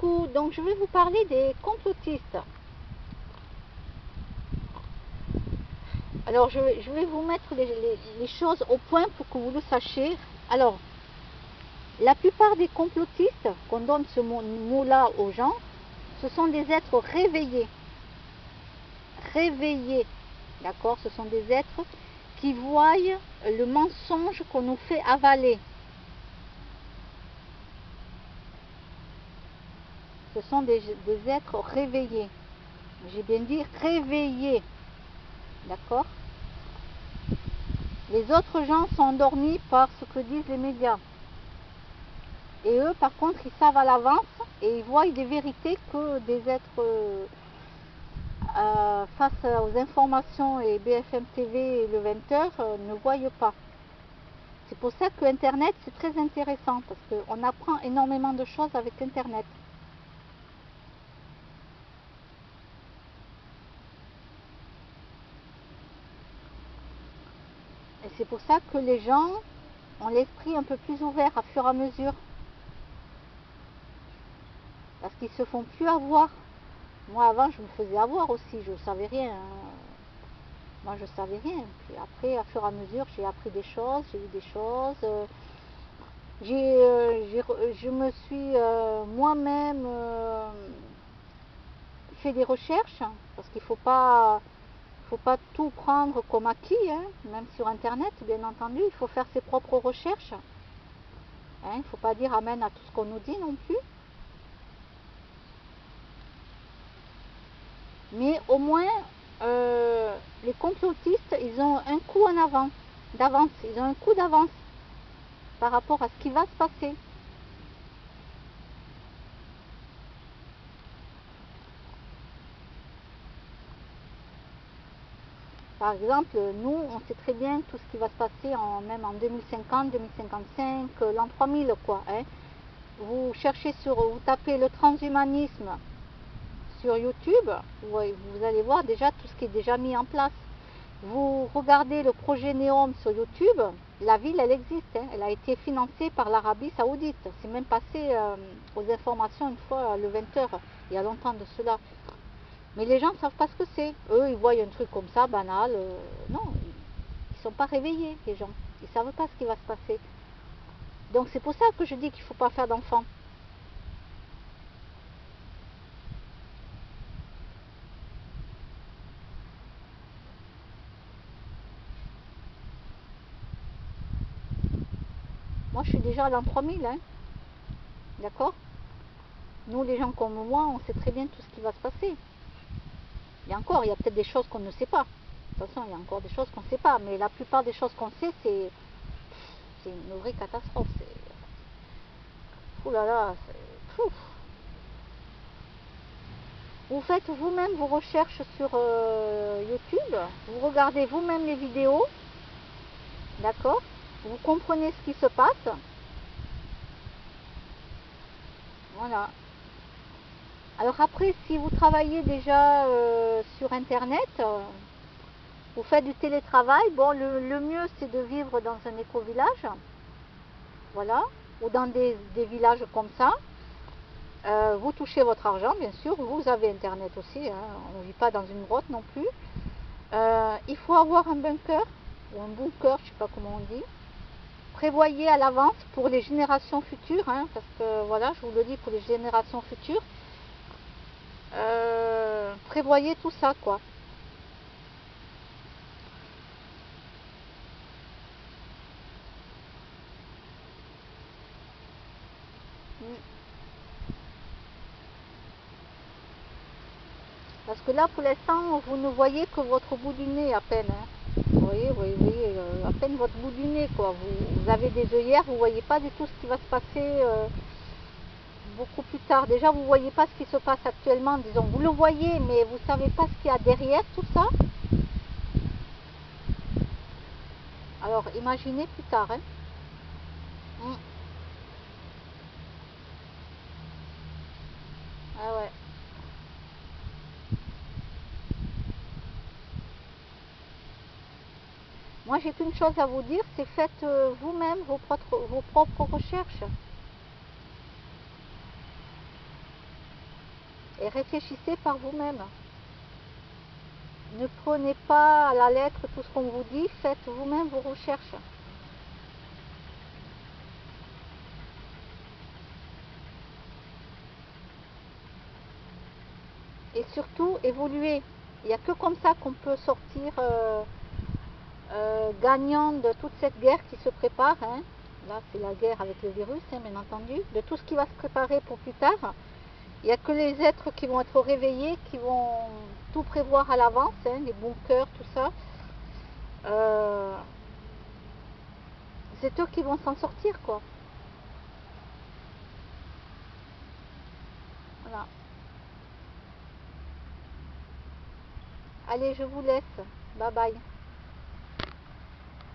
coucou, donc je vais vous parler des complotistes. Alors je vais vous mettre les choses au point pour que vous le sachiez. Alors, la plupart des complotistes, qu'on donne ce mot-là aux gens, ce sont des êtres réveillés. Réveillés, d'accord? Ce sont des êtres qui voient le mensonge qu'on nous fait avaler. Ce sont des êtres réveillés. J'ai bien dit réveillés. D'accord? Les autres gens sont endormis par ce que disent les médias. Et eux, par contre, ils savent à l'avance et ils voient des vérités que des êtres face aux informations et BFM TV et le 20h ne voient pas. C'est pour ça que Internet, c'est très intéressant parce qu'on apprend énormément de choses avec Internet. Et c'est pour ça que les gens ont l'esprit un peu plus ouvert à fur et à mesure. Parce qu'ils se font plus avoir. Moi avant je me faisais avoir aussi, je ne savais rien. Moi je savais rien. Puis après, à fur et à mesure, j'ai appris des choses, j'ai eu des choses. Je me suis moi-même fait des recherches, parce qu'il faut pas tout prendre comme acquis, hein, même sur internet, bien entendu, il faut faire ses propres recherches. Hein, il ne faut pas dire amen à tout ce qu'on nous dit non plus. Mais au moins, les complotistes, ils ont un coup en avant, d'avance, ils ont un coup d'avance par rapport à ce qui va se passer. Par exemple, nous, on sait très bien tout ce qui va se passer même en 2050, 2055, l'an 3000, quoi. Hein. Vous cherchez vous tapez le transhumanisme sur YouTube, vous allez voir déjà tout ce qui est déjà mis en place. Vous regardez le projet Neom sur YouTube, la ville, elle existe. Hein. Elle a été financée par l'Arabie Saoudite. C'est même passé aux informations une fois le 20h, il y a longtemps de cela. Mais les gens ne savent pas ce que c'est. Eux, ils voient un truc comme ça, banal. Non, ils ne sont pas réveillés, les gens. Ils ne savent pas ce qui va se passer. Donc c'est pour ça que je dis qu'il ne faut pas faire d'enfants. Moi, je suis déjà à l'an 3000, hein. D'accord? Nous, les gens comme moi, on sait très bien tout ce qui va se passer. Il y a peut-être des choses qu'on ne sait pas. De toute façon, il y a encore des choses qu'on ne sait pas. Mais la plupart des choses qu'on sait, c'est une vraie catastrophe. Ouh là là, vous faites vous-même vos recherches sur YouTube. Vous regardez vous-même les vidéos. D'accord? Vous comprenez ce qui se passe. Voilà. Alors après, si vous travaillez déjà sur Internet, vous faites du télétravail, bon, le mieux c'est de vivre dans un éco-village, voilà, ou dans des villages comme ça. Vous touchez votre argent, bien sûr, vous avez Internet aussi, hein, on ne vit pas dans une grotte non plus. Il faut avoir un bunker, ou un bunker, je ne sais pas comment on dit. Prévoyez à l'avance pour les générations futures, hein, parce que voilà, je vous le dis pour les générations futures. Prévoyez tout ça, quoi. Parce que là, pour l'instant, vous ne voyez que votre bout du nez à peine. Hein. Vous voyez, à peine votre bout du nez, quoi. Vous avez des œillères, vous ne voyez pas du tout ce qui va se passer beaucoup plus tard. Déjà, vous ne voyez pas ce qui se passe actuellement, disons. Vous le voyez, mais vous ne savez pas ce qu'il y a derrière tout ça. Alors, imaginez plus tard. Hein. Ah ouais. Moi, j'ai qu'une chose à vous dire, c'est faites vous-même vos propres recherches. et réfléchissez par vous-même. Ne prenez pas à la lettre tout ce qu'on vous dit, faites vous-même vos recherches. Et surtout, évoluer. Il n'y a que comme ça qu'on peut sortir gagnant de toute cette guerre qui se prépare. Hein. Là, c'est la guerre avec le virus, hein, bien entendu. De tout ce qui va se préparer pour plus tard. Il n'y a que les êtres qui vont être réveillés, qui vont tout prévoir à l'avance, hein, les bunkers, tout ça. C'est eux qui vont s'en sortir, quoi. Voilà. Allez, je vous laisse. Bye bye.